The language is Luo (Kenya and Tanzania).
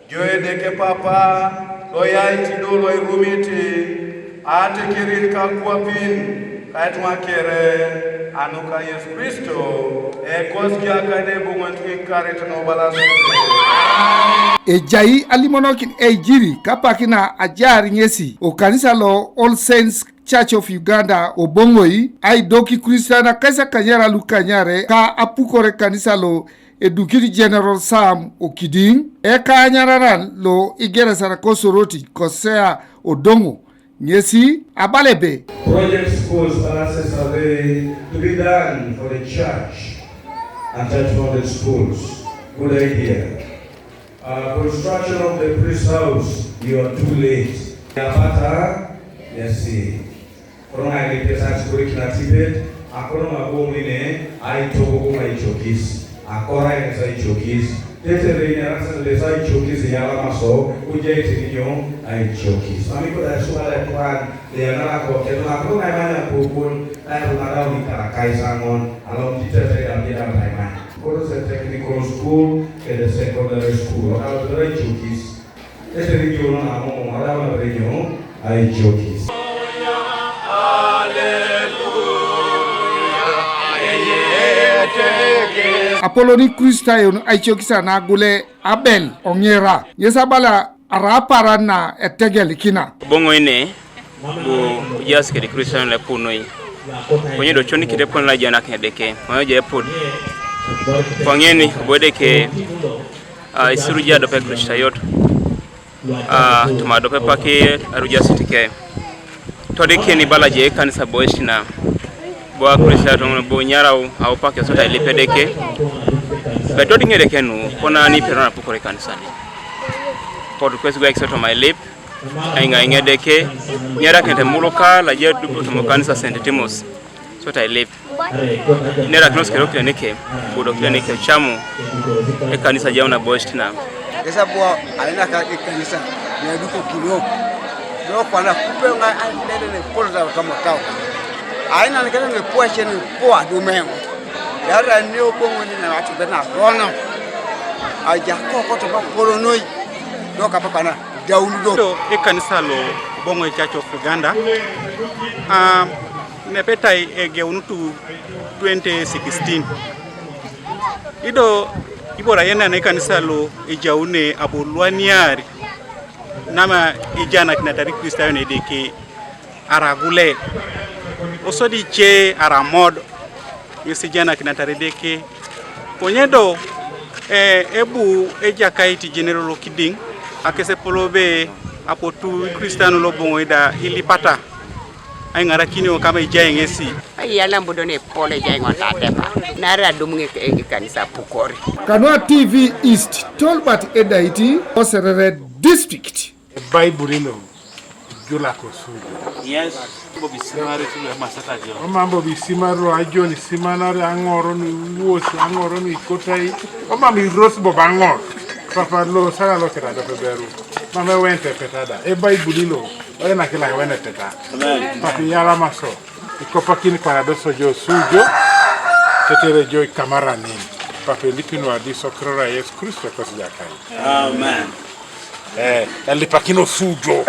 Joe de ke papa, loya itido loy rumiti, ate kirin ka kuapin, kaitwa kere, anuka Yesu Kristo, koski akade bungantu karet no balasu. Jai alimonokin jiri kapakina ajari ngesi o kanisa lo All Saints Church of Uganda o bongoi ai doki Christiana kaisa kanyara lukanyare ka apukore kanisa lo Edukit General Sam Okiding ka nyararan lo igera sana kosoroti kosea odongo ngesi abalebe Project schools balances are to be done for the church and church-funded schools. Good idea. Construction of the priest house, you are too late. Yapata, yes, see. Korona ile pesa kurikina Tibet, akorona gomine, aitogo mai chokis, akora eza chokis. Tete reina rasa de sai chokis yala maso, uje tinyo ai chokis. Mami ko da suala tuan, de ana ko ke na korona mana pupun, ai rumada ni tarakai sangon, alom tete ya dia mai. What is a technical school and a secondary school? How do I chokis? This region, I'm region, I chokis. Apoloni Christayon ai chokisa na gule Abel ongera. Yesabala arapara na etegel kina. Bongo ine bu yaske de Christayon le punoi. Konye do choni kide pon la jana kedeke. Moyo je pon. Pangeni bode ke isiruja dope Christayot. Tuma dope pake aruja sitike. Tode ke ni balaje Ekanisa boeshina. Boa Christayot bo nyara au pake sota ilipedeke. Betodi ngedeke nu kona ni perona Apukor Ekanisa ni. Por request go except on my lip. Ainga ngedeke nyara kente muloka la je dubo to Ekanisa St. Timos. Sota ilip. Nera knows kero klinike bodo klinike chamu Ekanisa jauna boestina esa boa aina ka Ekanisa ya duko kilo do kwana kupenga nene polza kama tao aina nikana ne poache ne poa do mengo yara ni obongo ni na watu bena rono aja ko to ba polonoi do ka papa na daulu do Ekanisa lo bongo Church of Uganda nepeta egeunutu 2016 ido ibora yena na Ekanisa lo ejaune abulwaniari nama ijana kinatari Christayon edeke aragule osodi che aramod yesijana kinatari deke ponyedo ebu ejakaiti General Okiding akese polobe apotu Christayon lo bongo ida ilipata ay ngara kini kama ijay ngesi ay yalla mbodone pole jay ngota tepa nara dumunge Ekanisa Apukor. Kanwa TV East Tolbat Edaiti Serere District Bible jula kosudu. Yes, bobi simare tule masata jo. Mambo bisimaro ajoni simanare angoro ni wosi angoro ni kotai. Mami rose bobangor. Papa lo sala lo kera do beru. Mama wente petada. Bible lo. Oye na kila wene teta. Papi yala maso. Ikopakini kwa doso jo sujo. Tetere jo kamara nini. Papi lipino adiso krora Yesu Kristo kwa sijakai. Amen. Elipakino sujo.